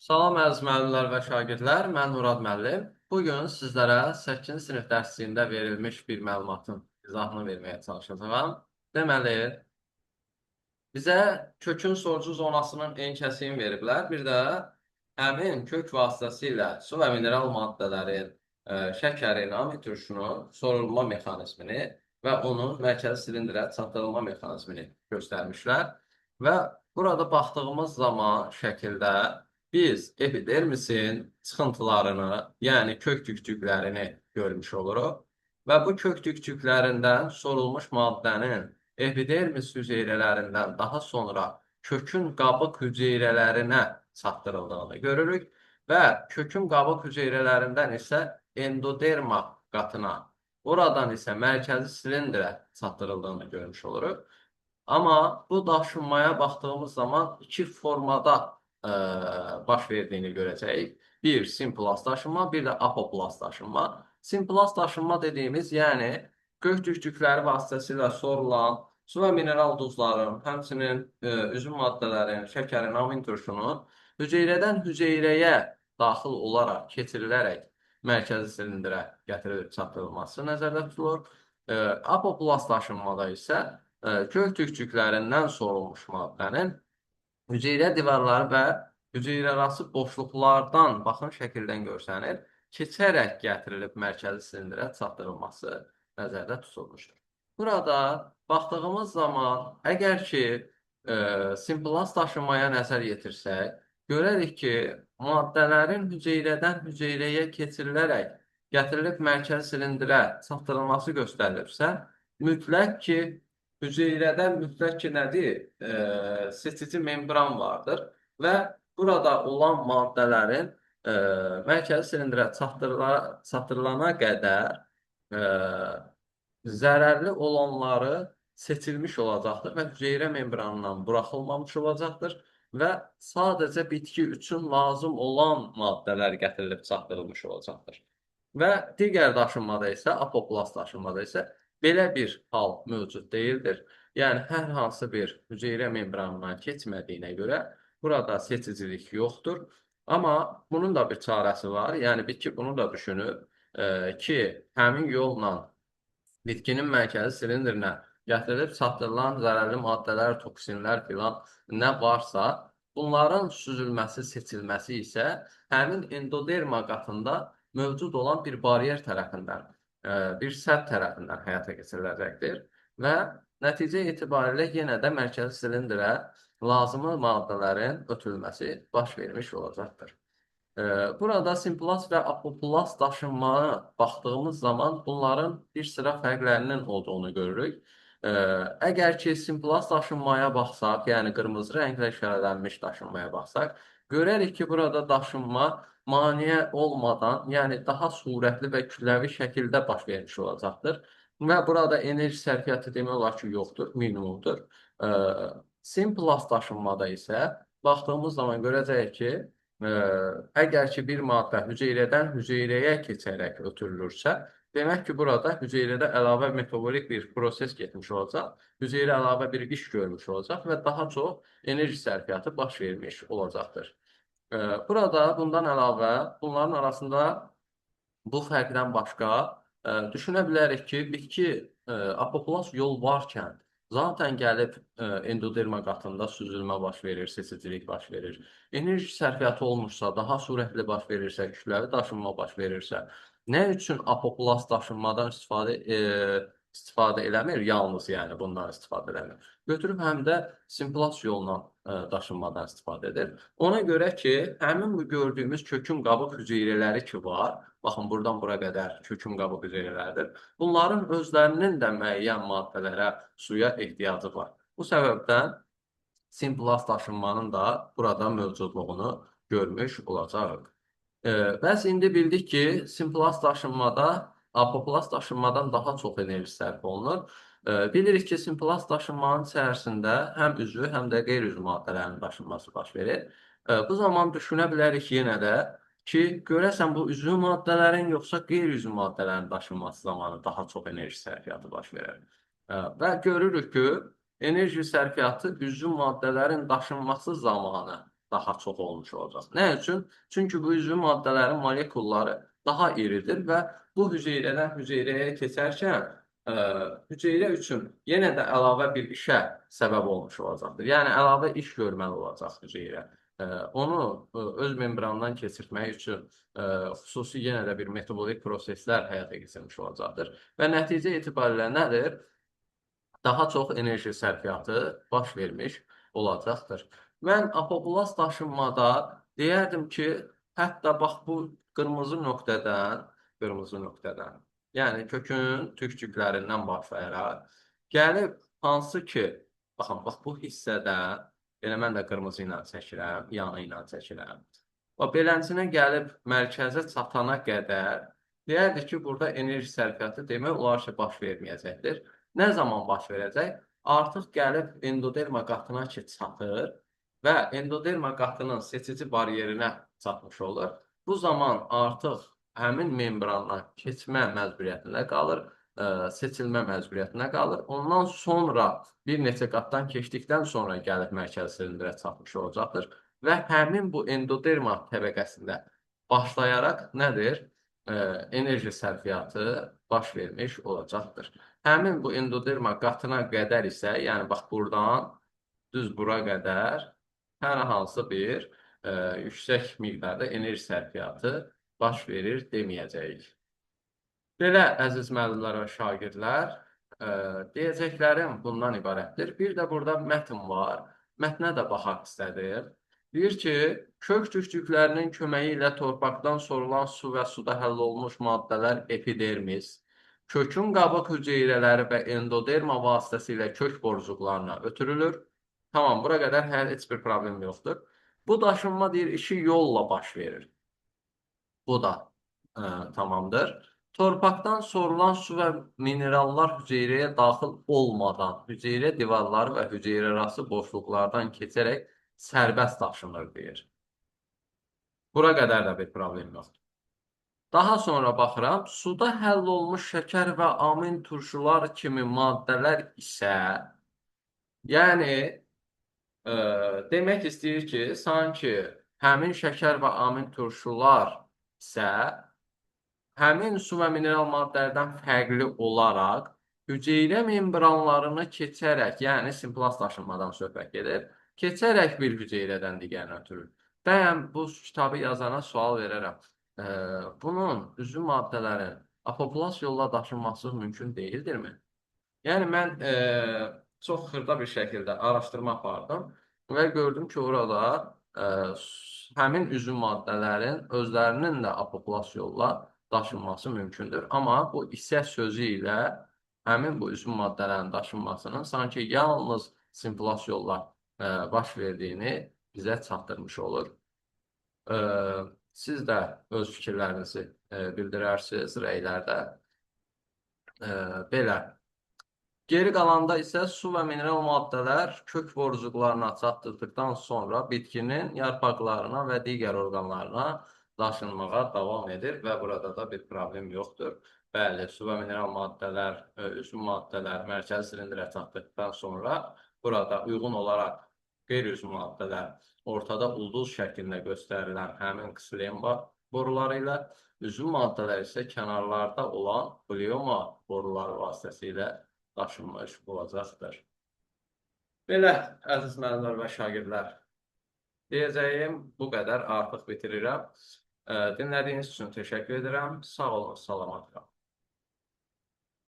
Salam əziz müəllimlər və şagirdlər, mən Murad müəllim. Bugün sizlərə 8-ci sinif dərsliyində verilmiş bir məlumatın izahını verməyə çalışacağam. Deməli, bizə kökün sorucu zonasının en kəsiyini veriblər. Bir də həmin kök vasitəsilə su və mineral maddələrin, şəkərin, amid turşunun sorulma mexanizmini və onun mərkəzi silindrə çatdırılma mexanizmini göstərmişlər. Və burada baxdığımız zaman şəkildə biz epidermisin çıxıntılarını, yəni kök tükçüklərini görmüş oluruq. Və bu kök tükçüklərindən sorulmuş maddənin epidermis hüceyrələrindən daha sonra kökün qabıq hüceyrələrinə çatdırıldığını görürük və kökün qabıq hüceyrələrindən isə endoderma qatına, oradan isə mərkəzi silindrə çatdırıldığını görmüş oluruq. Amma bu daşınmaya baxdığımız zaman iki formada baş verdiyini görəcəyik. Bir, simplast daşınma, bir də apoplast daşınma. Simplast daşınma dediyimiz, yəni kök tükçükləri vasitəsilə sorulan su və mineral duzların, həmçinin üzüm maddələrin, şəkərin, amin turşunun hüceyrədən hüceyrəyə daxil olaraq, keçirilərək mərkəzi silindrə gətirilib çatdırılması nəzərdə tutulur. Apoplast daşınmada isə kök tükçüklərindən sorulmuş maddənin hüceyrə divarları və hüceyrəarası boşluqlardan, baxın şəkildən görsənir, keçərək gətirilib mərkəzi silindrə çatdırılması nəzərdə tutulmuşdur. Burada baxdığımız zaman, əgər ki, simplast daşınmaya nəzər yetirsək, görərik ki, maddələrin hüceyrədən hüceyrəyə keçirilərək gətirilib mərkəzi silindrə çatdırılması göstərilirsə, mütləq ki, hüceyrədə mütləq ki, nədir? Seçici membran vardır və burada olan maddələrin mərkəzi silindrə çatdırılana qədər zərərli olanları seçilmiş olacaqdır və hüceyrə membranından buraxılmamış olacaqdır və sadəcə bitki üçün lazım olan maddələr gətirilib çatdırılmış olacaqdır. Və digər daşınmada isə, apoplast daşınmada isə belə bir hal mövcud deyildir. Yəni, hər hansı bir hüceyrə membranından keçmədiyinə görə burada seçicilik yoxdur. Amma bunun da bir çarəsi var. Yəni, bitki bunu da düşünüb ki, həmin yolla bitkinin mərkəzi silindrinə gətirilib çatdırılan zərərli maddələr, toksinlər filan nə varsa, bunların süzülməsi, seçilməsi isə həmin endoderma qatında mövcud olan bir baryer tərəfindən, bir səth tərəfindən həyata keçiriləcəkdir və nəticə etibarilə yenə də mərkəzi silindrə lazımlı maddələrin ötürülməsi baş vermiş olacaqdır. Burada simplast və apoplast daşınmaya baxdığımız zaman bunların bir sıra fərqlərinin olduğunu görürük. Əgər ki, simplast daşınmaya baxsaq, yəni qırmızı rənglə işarələnmiş daşınmaya baxsaq, görərik ki, burada daşınma maneə olmadan, yəni daha sürətli və kütləvi şəkildə baş vermiş olacaqdır. Və burada enerji sərfiyyatı demək olar ki, yoxdur, minimumdur. Simplast daşınmada isə baxdığımız zaman görəcəyik ki, əgər ki, bir maddə hüceyrədən hüceyrəyə keçərək ötürülürsə, demək ki, burada hüceyrədə əlavə metabolik bir proses getmiş olacaq, hüceyrə əlavə bir iş görmüş olacaq və daha çox enerji sərfiyyatı baş vermiş olacaqdır. Burada bundan əlavə, bunların arasında bu fərqdən başqa düşünə bilərik ki, bitki apoplast yol varkən zaten gəlib endoderma qatında süzülmə baş verir, seçicilik baş verir. Enerji sərfiyyatı olmuşsa, daha sürətli baş verirsə, kütləvi daşınma baş verirsə, nə üçün apoplast daşınmadan istifadə eləmir? Yalnız yəni bundan istifadə eləmir. Götürüb həm də simplast yolla daşınmadan istifadə edir. Ona görə ki, həmin bu gördüyümüz kökün qabıq hüceyrələri ki var, baxın, buradan bura qədər kökün qabıq hüceyrələridir. Bunların özlərinin də müəyyən maddələrə, suya ehtiyacı var. Bu səbəbdən simplast daşınmanın da burada mövcudluğunu görmüş olacaq. Bəs indi bildik ki, simplast daşınmada apoplast daşınmadan daha çox enerji sərf olunur. Bilirik ki, simplast daşınmanın içərisində həm üzvü, həm də qeyri-üzvü maddələrin daşınması baş verir. Bu zaman düşünə bilərik yenə də ki, görəsən bu üzvü maddələrin yoxsa qeyri-üzvü maddələrin daşınması zamanı daha çox enerji sərfiyyatı baş verir. Və görürük ki, enerji sərfiyyatı üzvü maddələrin daşınması zamanı daha çox olmuş olacaq. Nə üçün? Çünki bu üzvü maddələrin molekulları daha iridir və bu hüceyrədən hüceyrəyə keçərkən hüceyrə üçün yenə də əlavə bir işə səbəb olmuş olacaqdır. Yəni əlavə iş görməli olacaq hüceyrə. Onu öz membrandan keçirtmək üçün xüsusi yenə də bir metabolik proseslər həyata keçirmiş olacaqdır. Və nəticə etibarilə nədir? Daha çox enerji sərfiyyatı baş vermiş olacaqdır. Mən apoplast daşınmada deyərdim ki, hətta bax bu qırmızı nöqtədən, yəni kökün tükcüklərindən başlayaraq gəlib hansı ki, baxın, bax bu hissədə elə mən də qırmızı ilə çəkirəm, yanı ilə çəkirəm. Və beləsinə gəlib mərkəzə çatana qədər deyərdik ki, burada enerji sərfiyyatı demək olar ki, baş verməyəcəkdir. Nə zaman baş verəcək? Artıq gəlib endoderma qatına ki, çatır və endoderma qatının seçici bariyerinə çatmış olur. Bu zaman artıq həmin membrandan keçmə məcburiyyətində qalır, seçilmə məcburiyyətində qalır. Ondan sonra bir neçə qatdan keçdikdən sonra gəlib mərkəzi silindrə çatmış olacaqdır və həmin bu endoderma təbəqəsində başlayaraq nədir? Enerji sərfiyyatı baş vermiş olacaqdır. Həmin bu endoderma qatına qədər isə, yəni bax buradan düz bura qədər hər hansı bir yüksək miqdarda enerji sərfiyyatı baş verir deməyəcəyik. Belə, əziz müəllimlər və şagirdlər, deyəcəklərim bundan ibarətdir. Bir də burada mətn var. Mətnə də baxaq istədim. Deyir ki, kök tükcüklərinin köməyi ilə torpaqdan sorulan su və suda həll olmuş maddələr epidermis, kökün qabıq hüceyrələri və endoderma vasitəsilə kök borucuqlarına ötürülür. Tamam, bura qədər heç bir problem yoxdur. Bu daşınma deyir, iki yolla baş verir. Bu da tamamdır. Torpaqdan sorulan su və minerallar hüceyrəyə daxil olmadan hüceyrə divarları və hüceyrəarası boşluqlardan keçərək sərbəst daşınır deyir. Bura qədər də bir problem yoxdur. Daha sonra baxıram, suda həll olmuş şəkər və amin turşular kimi maddələr isə, yəni demək istəyir ki, sanki həmin şəkər və amin turşular isə həmin su və mineral maddələrdən fərqli olaraq hüceyrə membranlarını keçərək, yəni simplast daşınmadan söhbət gedir, keçərək bir hüceyrədən digərinə ötürür. Bəyəm bu kitabı yazana sual verərəm. Bunun üzvü maddələrin apoplast yolla daşınması mümkün deyildirmi? Yəni mən çox xırda bir şəkildə araşdırma apardım və gördüm ki, orada həmin üzvü maddələrin özlərinin də apoplast yolla daşınması mümkündür. Amma bu isə sözü ilə həmin bu üzvü maddələrin daşınmasının sanki yalnız simplast yolla baş verdiyini bizə çatdırmış olur. Siz də öz fikirlərinizi bildirərsiniz rəylərdə. Belə. Geri qalanda isə su və mineral maddələr kök borucuqlarına çatdırdıqdan sonra bitkinin yarpaqlarına və digər orqanlarına daşınmağa davam edir və burada da bir problem yoxdur. Bəli, su və mineral maddələr, üzvü maddələr mərkəzi silindrə çatdıqdan sonra burada uyğun olaraq qeyri-üzvü maddələr ortada ulduz şəklində göstərilən həmin ksilema boruları ilə, üzvü maddələr isə kənarlarda olan pleoma boruları vasitəsilə daşınmış olacaqdır. Belə, əziz müəllimlər və şagirdlər, deyəcəyim bu qədər, artıq bitirirəm. Dinlədiyiniz üçün təşəkkür edirəm. Sağ olun, salamat qalın.